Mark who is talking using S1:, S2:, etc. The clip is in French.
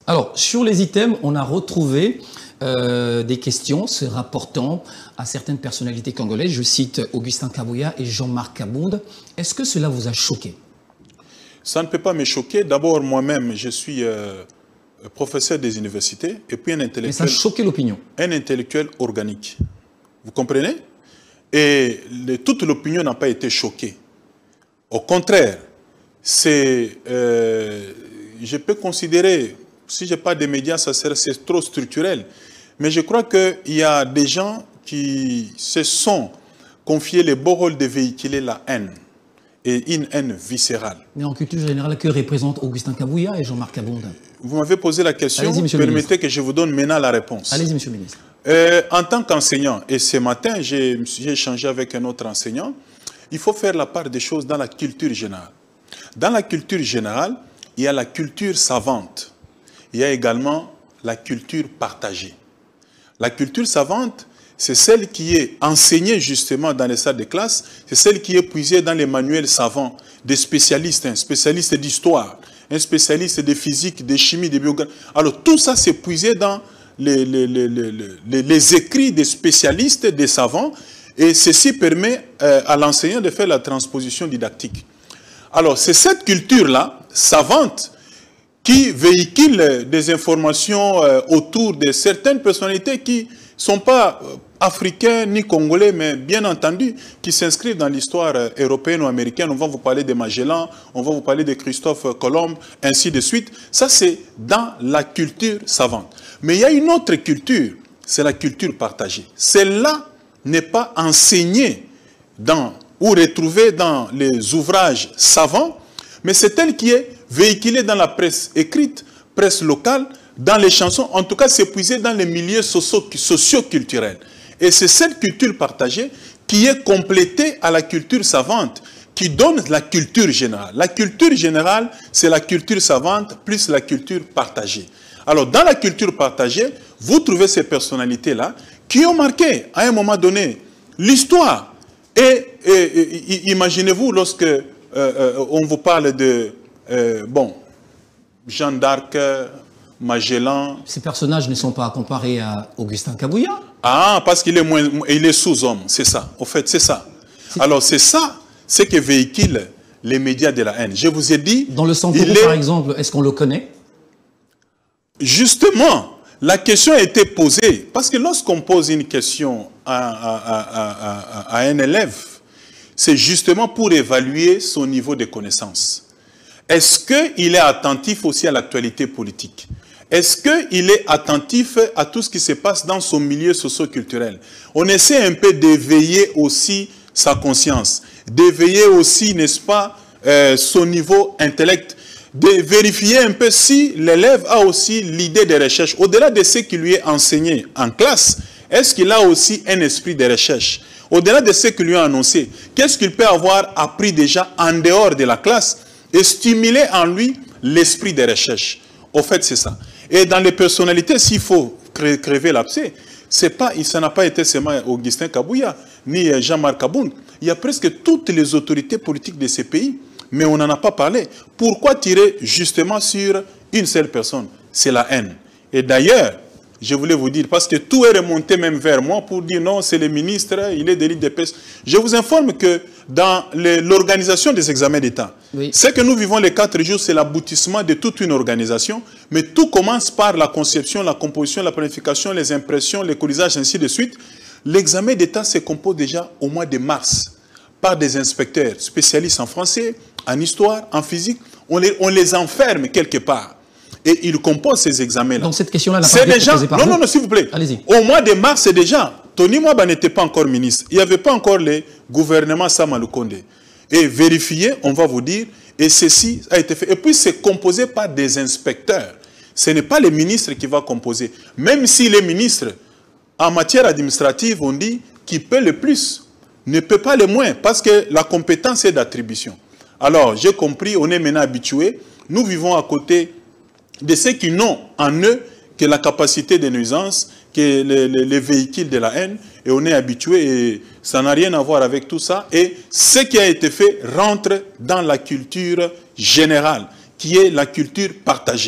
S1: Alors, sur les items, on a retrouvé des questions se rapportant à certaines personnalités congolaises. Je cite Augustin Kabouya et Jean-Marc Kabound. Est-ce que cela vous a choqué?
S2: Ça ne peut pas me choquer. D'abord, moi-même, je suis professeur des universités et puis un intellectuel.
S1: Mais ça a choqué l'opinion.
S2: Un intellectuel organique. Vous comprenez? Et toute l'opinion n'a pas été choquée. Au contraire, c'est, je peux considérer, si je parle des médias, c'est trop structurel. Mais je crois qu'il y a des gens qui se sont confiés le beau rôle de véhiculer la haine. Et une haine viscérale.
S1: Mais en culture générale, que représentent Augustin Kabouya et Jean-Marc Kabound?
S2: Vous m'avez posé la question, permettez que je vous donne maintenant la réponse.
S1: Allez-y, monsieur le ministre.
S2: En tant qu'enseignant, et ce matin, j'ai échangé avec un autre enseignant, il faut faire la part des choses dans la culture générale. Dans la culture générale, il y a la culture savante. Il y a également la culture partagée. La culture savante, c'est celle qui est enseignée justement dans les salles de classe, c'est celle qui est puisée dans les manuels savants des spécialistes, un spécialiste d'histoire, un spécialiste de physique, de chimie, de biographie. Alors tout ça, c'est puisé dans les écrits des spécialistes, des savants, et ceci permet à l'enseignant de faire la transposition didactique. Alors c'est cette culture-là, savante, qui véhicule des informations autour de certaines personnalités qui ne sont pas africains ni congolais, mais bien entendu, qui s'inscrivent dans l'histoire européenne ou américaine. On va vous parler de Magellan, on va vous parler de Christophe Colomb, ainsi de suite. Ça, c'est dans la culture savante. Mais il y a une autre culture, c'est la culture partagée. Celle-là n'est pas enseignée ou retrouvée dans les ouvrages savants, mais c'est elle qui est véhiculée dans la presse écrite, presse locale, dans les chansons. En tout cas, c'est puisé dans les milieux socio-culturels. Et c'est cette culture partagée qui est complétée à la culture savante, qui donne la culture générale. La culture générale, c'est la culture savante plus la culture partagée. Alors, dans la culture partagée, vous trouvez ces personnalités-là qui ont marqué, à un moment donné, l'histoire. Et imaginez-vous, lorsque on vous parle de, Jeanne d'Arc, Magellan.
S1: Ces personnages ne sont pas comparés à Augustin Kabouya.
S2: Ah, parce qu'il est sous-homme, c'est ça. En fait, c'est ça. Alors, c'est ça, c'est que véhiculent les médias de la haine. Je vous ai dit...
S1: Dans le Sankourou, par exemple, est-ce qu'on le connaît?
S2: Justement, la question a été posée. Parce que lorsqu'on pose une question à un élève, c'est justement pour évaluer son niveau de connaissance. Est-ce qu'il est attentif aussi à l'actualité politique? Est-ce qu'il est attentif à tout ce qui se passe dans son milieu socio-culturel? On essaie un peu d'éveiller aussi sa conscience, d'éveiller aussi, n'est-ce pas, son niveau intellect, de vérifier un peu si l'élève a aussi l'idée de recherche. Au-delà de ce qui lui est enseigné en classe, est-ce qu'il a aussi un esprit de recherche? Au-delà de ce qui lui est annoncé, qu'est-ce qu'il peut avoir appris déjà en dehors de la classe et stimuler en lui l'esprit de recherche? Au fait, c'est ça. Et dans les personnalités, s'il faut crever l'abcès, ça n'a pas été seulement Augustin Kabouya, ni Jean-Marc Kabound. Il y a presque toutes les autorités politiques de ces pays, mais on n'en a pas parlé. Pourquoi tirer justement sur une seule personne? C'est la haine. Et d'ailleurs, je voulais vous dire, parce que tout est remonté même vers moi pour dire non, c'est le ministre, il est délit de peste. Je vous informe que dans l'organisation des examens d'État, oui, ce que nous vivons les 4 jours, c'est l'aboutissement de toute une organisation, mais tout commence par la conception, la composition, la planification, les impressions, les colisages, ainsi de suite. L'examen d'État se compose déjà au mois de mars par des inspecteurs spécialistes en français, en histoire, en physique. On les enferme quelque part. Et ils composent ces examens-là.
S1: Donc cette question-là n'a pas été posée par vous?
S2: Non, s'il vous plaît.
S1: Allez-y.
S2: Au mois de mars, c'est déjà. Tony Mwaba n'était pas encore ministre. Il n'y avait pas encore le gouvernement Sama Lukonde. Et vérifier, on va vous dire, et ceci a été fait. Et puis c'est composé par des inspecteurs. Ce n'est pas le ministre qui va composer. Même si les ministres, en matière administrative, on dit qui peut le plus, ne peut pas le moins, parce que la compétence est d'attribution. Alors, j'ai compris, on est maintenant habitué. Nous vivons à côté de ceux qui n'ont en eux que la capacité de nuisance, que les véhicules de la haine, et on est habitué, et ça n'a rien à voir avec tout ça. Et ce qui a été fait rentre dans la culture générale, qui est la culture partagée.